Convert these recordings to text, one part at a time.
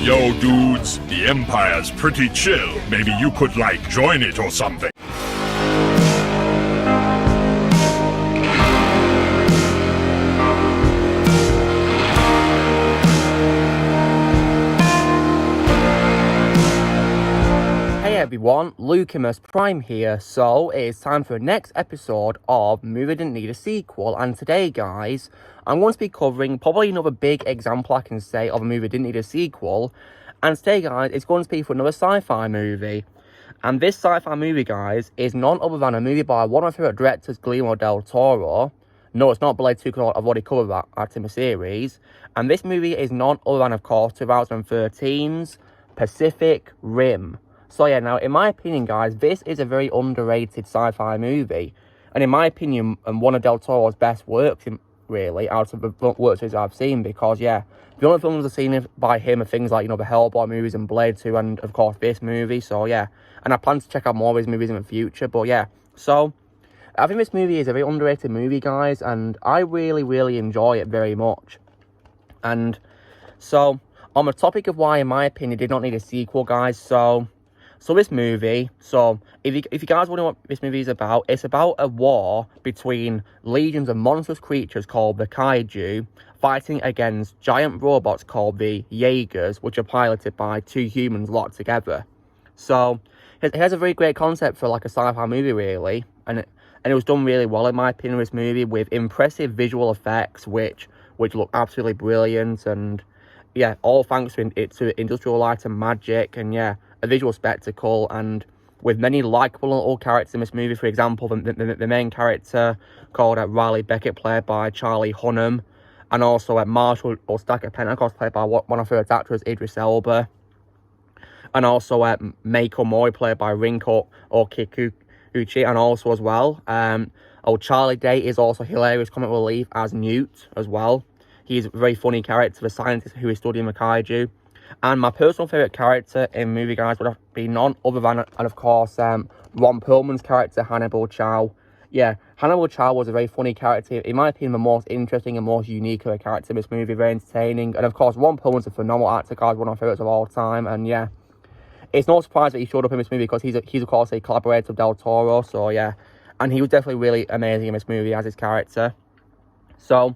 Yo, dudes, the Empire's pretty chill. Maybe you could, join it or something. Hey everyone, Lucimus Prime here. So it is time for the next episode of Movie Didn't Need a Sequel, and today guys, I'm going to be covering probably another big example I can say of a movie that didn't need a sequel. And today guys, it's going to be for another sci-fi movie. And this sci-fi movie guys, is none other than a movie by one of my favourite directors, Guillermo del Toro. No, it's not Blade 2 because I've already covered that in the series. And this movie is none other than, of course, 2013's Pacific Rim. So yeah, now in my opinion guys, this is a very underrated sci-fi movie. And in my opinion, one of Del Toro's best works, really, out of the works I've seen. Because yeah, the only films I've seen by him are things like, the Hellboy movies and Blade 2 and of course this movie. So yeah, and I plan to check out more of his movies in the future. But yeah, so I think this movie is a very underrated movie guys, and I really enjoy it very much. And so on the topic of why in my opinion it did not need a sequel guys, so this movie, if you guys wonder what this movie is about, it's about a war between legions of monstrous creatures called the Kaiju, fighting against giant robots called the Jaegers, which are piloted by two humans locked together. So it has a very great concept for a sci-fi movie really, and it was done really well in my opinion, this movie, with impressive visual effects which look absolutely brilliant, and yeah, all thanks to industrial light and magic, and yeah, a visual spectacle, and with many likeable little characters in this movie. For example, the main character called Riley Beckett, played by Charlie Hunnam, and also Marshall or Stacker Pentecost, played by one of our favourite actors, Idris Elba, and also Mako Mori, played by Rinko or Kikuchi, and also as well, Charlie Day is also hilarious comic relief as Newt as well. He's a very funny character, the scientist who is studying the Kaiju. And my personal favourite character in the movie, guys, would have been none other than, and of course, Ron Perlman's character, Hannibal Chow. Yeah, Hannibal Chow was a very funny character. In my opinion, the most interesting and most unique of a character in this movie, very entertaining. And of course, Ron Perlman's a phenomenal actor, guys, one of my favourites of all time. And yeah, it's no surprise that he showed up in this movie because he's of course a collaborator of Del Toro. So yeah, and he was definitely really amazing in this movie as his character. So,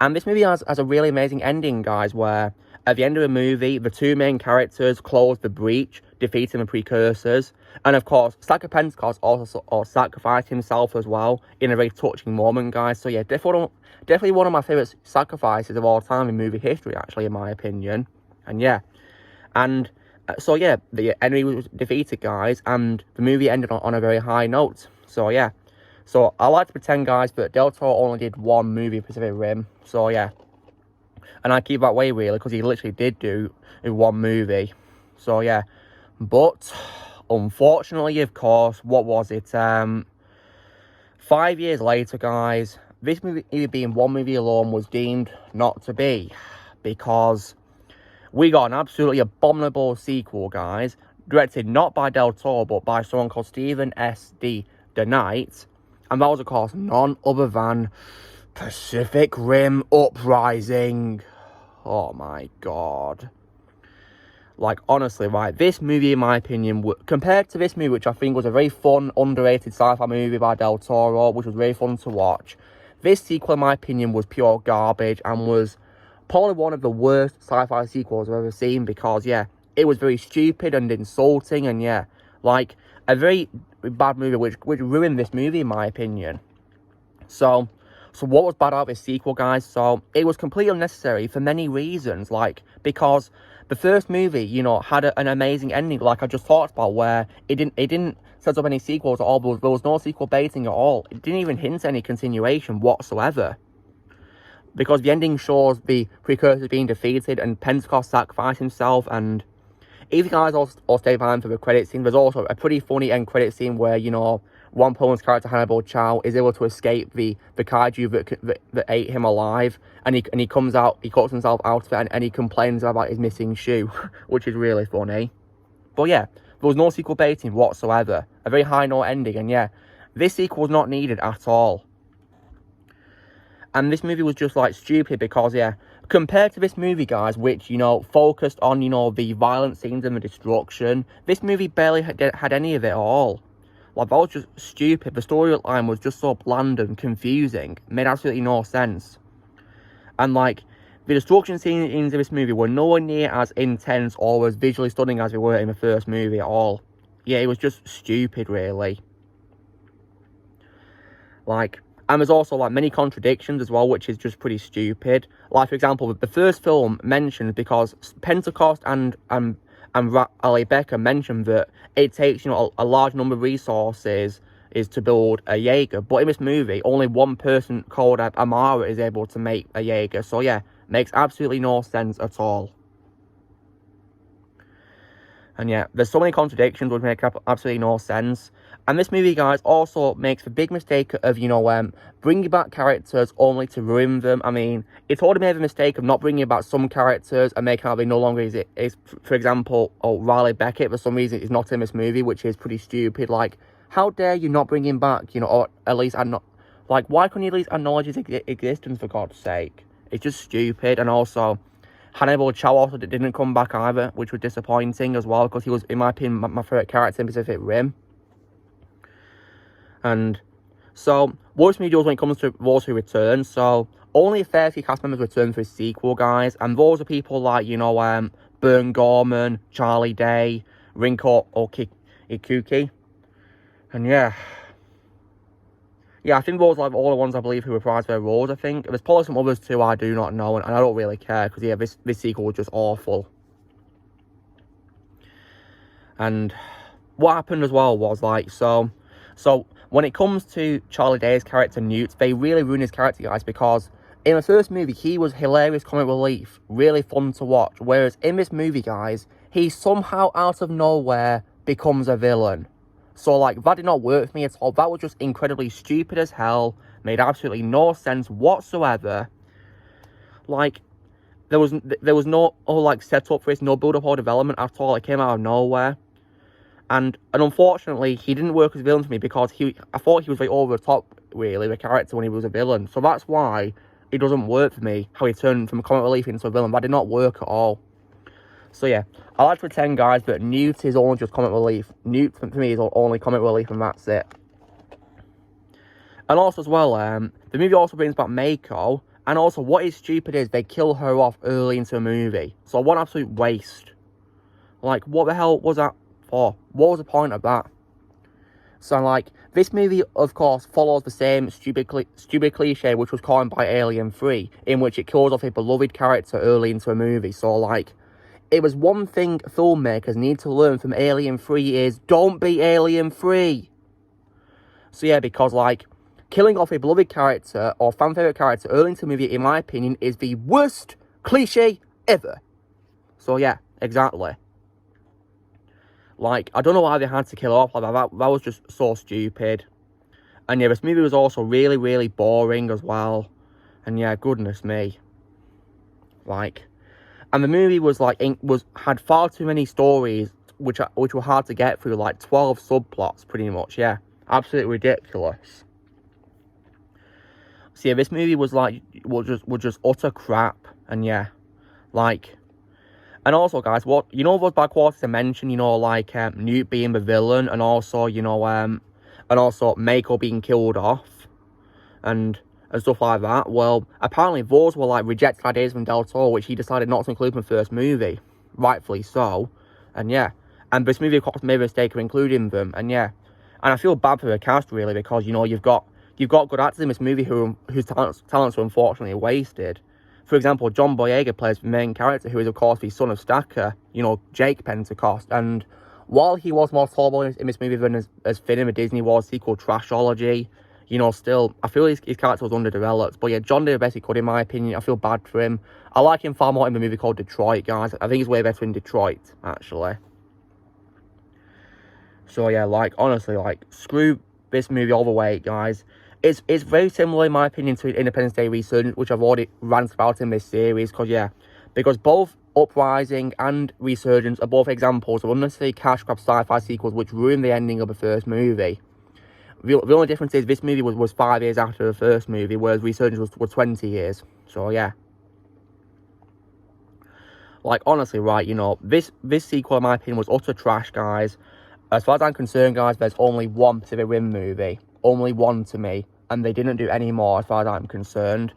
and this movie has a really amazing ending, guys, where at the end of the movie, the two main characters close the breach, defeating the precursors. And of course, Stacker Pentecost also sacrificed himself as well in a very touching moment, guys. So yeah, definitely one of my favourite sacrifices of all time in movie history, actually, in my opinion. And yeah, and so yeah, the enemy was defeated, guys, and the movie ended on a very high note. So yeah, so I like to pretend, guys, that Del Toro only did one movie, Pacific Rim. So yeah. And I keep that way, really, because he literally did do one movie. So, yeah. But, unfortunately, of course, what was it? 5 years later, guys, this movie being one movie alone was deemed not to be. Because we got an absolutely abominable sequel, guys. Directed not by Del Toro, but by someone called Stephen S.D. DeKnight. And that was, of course, none other than Pacific Rim Uprising. Oh my god. Honestly, right, this movie, in my opinion, compared to this movie, which I think was a very fun, underrated sci-fi movie by Del Toro, which was very fun to watch, this sequel, in my opinion, was pure garbage and was probably one of the worst sci-fi sequels I've ever seen, because, yeah, it was very stupid and insulting, and, yeah, a very bad movie, which ruined this movie, in my opinion. So what was bad about this sequel, guys? So it was completely unnecessary for many reasons, because the first movie, had an amazing ending, like I just talked about, where it didn't set up any sequels at all. There was no sequel baiting at all. It didn't even hint at any continuation whatsoever, because the ending shows the precursors being defeated and Pentecost sacrificed himself. And if you guys all stay behind for the credit scene, there's also a pretty funny end credit scene where, Ron Perlman's character, Hannibal Chow, is able to escape the Kaiju that ate him alive, and he comes out, he cuts himself out of it, and he complains about his missing shoe, which is really funny. But yeah, there was no sequel baiting whatsoever, a very high note ending, and yeah, this sequel was not needed at all. And this movie was just stupid because compared to this movie, guys, which, focused on, the violent scenes and the destruction, this movie barely had any of it at all. Like, that was just stupid. The storyline was just so bland and confusing. It made absolutely no sense. And, like, the destruction scenes in this movie were nowhere near as intense or as visually stunning as they were in the first movie at all. Yeah, it was just stupid, really. Like, and there's also, like, many contradictions as well, which is just pretty stupid. Like, for example, the first film mentions, because Pentecost and Ali Becker mentioned that it takes, a large number of resources is to build a Jaeger. But in this movie, only one person called Amara is able to make a Jaeger. So, yeah, makes absolutely no sense at all. And yeah, there's so many contradictions which make absolutely no sense. And this movie, guys, also makes the big mistake of, bringing back characters only to ruin them. I mean, it's already made the mistake of not bringing back some characters and making out they no longer is, for example, Riley Beckett, for some reason, is not in this movie, which is pretty stupid. Like, how dare you not bring him back, or at least, like, why couldn't you at least acknowledge his existence, for God's sake? It's just stupid. And also, Hannibal Chow also didn't come back either, which was disappointing as well, because he was, in my opinion, my favourite character in Pacific Rim. And so, worst media when it comes to those who return. So, only a fair few cast members return for a sequel, guys. And those are people like, Bern Gorman, Charlie Day, Rinko Ikuki. And yeah. Yeah, I think those are like all the ones I believe who reprised their roles, I think. There's probably some others too I do not know, and I don't really care, because yeah, this sequel was just awful. And what happened as well was, like, so when it comes to Charlie Day's character, Newt, they really ruined his character, guys, because in the first movie, he was hilarious comic relief, really fun to watch, whereas in this movie, guys, he somehow out of nowhere becomes a villain. So, like, that did not work for me at all. That was just incredibly stupid as hell. Made absolutely no sense whatsoever. Like, there was no, set up for this, no build-up or development at all. It came out of nowhere. And unfortunately, he didn't work as a villain for me, because I thought he was, like, over the top, really, the character when he was a villain. So that's why it doesn't work for me, how he turned from a comic relief into a villain. That did not work at all. So yeah, I like to pretend, guys, that Newt is only just comic relief. Newt, for me, is only comic relief, and that's it. And also, as well, the movie also brings back Mako, and also, what is stupid is they kill her off early into the movie. So, what an absolute waste. Like, what the hell was that for? What was the point of that? So, like, this movie, of course, follows the same stupid cliche which was coined by Alien 3, in which it kills off a beloved character early into a movie. So, like, it was one thing filmmakers need to learn from Alien 3 is, don't be Alien 3. So yeah, because, like, killing off a beloved character or fan favourite character early into the movie, in my opinion, is the worst cliche ever. So yeah, exactly. Like, I don't know why they had to kill her off like that. That was just so stupid. And yeah, this movie was also really, really boring as well. And yeah, goodness me. Like, and the movie was like had far too many stories which were hard to get through, like 12 subplots pretty much. Yeah, absolutely ridiculous. So yeah, this movie was just utter crap. And yeah, like, and also, guys, what those bad qualities I mentioned, like Newt being the villain, and also and also Mako being killed off, and stuff like that. Well, apparently those were, like, rejected ideas from Del Toro, which he decided not to include in the first movie. Rightfully so. And yeah. And this movie, of course, made a mistake of including them. And yeah. And I feel bad for the cast, really, because, you've got good actors in this movie whose talents are unfortunately wasted. For example, John Boyega plays the main character, who is, of course, the son of Stacker, Jake Pentecost. And while he was more tolerable in this movie than as Finn in the Disney Wars sequel Trashology, still, I feel his character was underdeveloped. But yeah, John did the best he could, in my opinion. I feel bad for him. I like him far more in the movie called Detroit, guys. I think he's way better in Detroit, actually. So yeah, like, honestly, like, screw this movie all the way, guys. It's very similar, in my opinion, to Independence Day Resurgence, which I've already ranted about in this series. Because both Uprising and Resurgence are both examples of unnecessary cash grab sci-fi sequels which ruined the ending of the first movie. The only difference is this movie was 5 years after the first movie, whereas Resurgence was 20 years. So, yeah. Like, honestly, right, you know, this sequel, in my opinion, was utter trash, guys. As far as I'm concerned, guys, there's only one Pacific Rim movie. Only one to me. And they didn't do any more, as far as I'm concerned.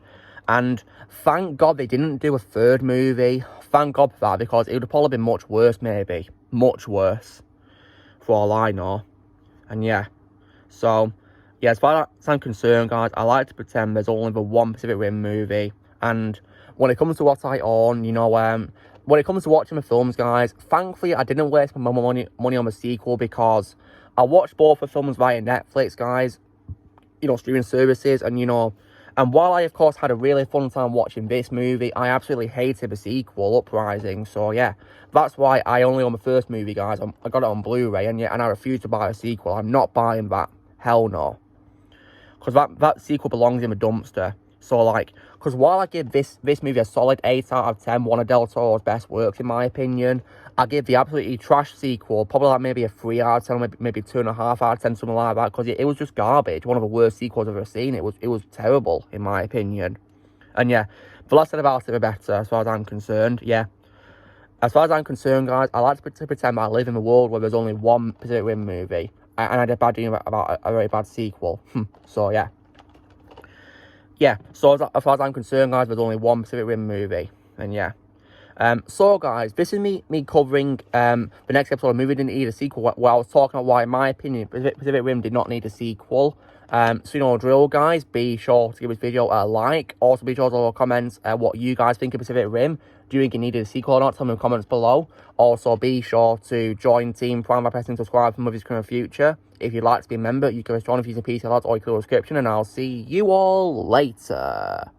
And thank God they didn't do a third movie. Thank God for that, because it would have probably been much worse, maybe. Much worse. For all I know. And yeah. So, yeah, as far as I'm concerned, guys, I like to pretend there's only the one Pacific Rim movie. And when it comes to what I own, you know, when it comes to watching the films, guys, thankfully I didn't waste my money on the sequel, because I watched both the films via Netflix, guys, you know, streaming services, and, you know, and while I, of course, had a really fun time watching this movie, I absolutely hated the sequel, Uprising. So, yeah, that's why I only own the first movie, guys. I got it on Blu-ray, and I refuse to buy a sequel. I'm not buying that. Hell no. Because that sequel belongs in the dumpster. So, like, because while I give this movie a solid 8 out of 10, one of Del Toro's best works, in my opinion, I give the absolutely trash sequel probably like maybe a 3 out of 10, maybe 2.5 out of 10, something like that, because it was just garbage. One of the worst sequels I've ever seen. It was terrible, in my opinion. And yeah, the less said about it, the better, as far as I'm concerned. Yeah. As far as I'm concerned, guys, I like to pretend that I live in a world where there's only one Pacific Rim movie. And I did bad doing about a very bad sequel. So, yeah. Yeah, so as far as I'm concerned, guys, there's only one Pacific Rim movie. And yeah. So, guys, this is me covering the next episode of Movie Didn't Need a Sequel, where I was talking about why, in my opinion, Pacific Rim did not need a sequel. So, you know, drill, guys, be sure to give this video a like. Also, be sure to leave comments what you guys think of Pacific Rim. Do you think it needed a sequel or not? Tell me in the comments below. Also, be sure to join Team Prime by pressing subscribe for movies coming in the future. If you'd like to be a member, you can join if you use a PC Lads or your description, and I'll see you all later.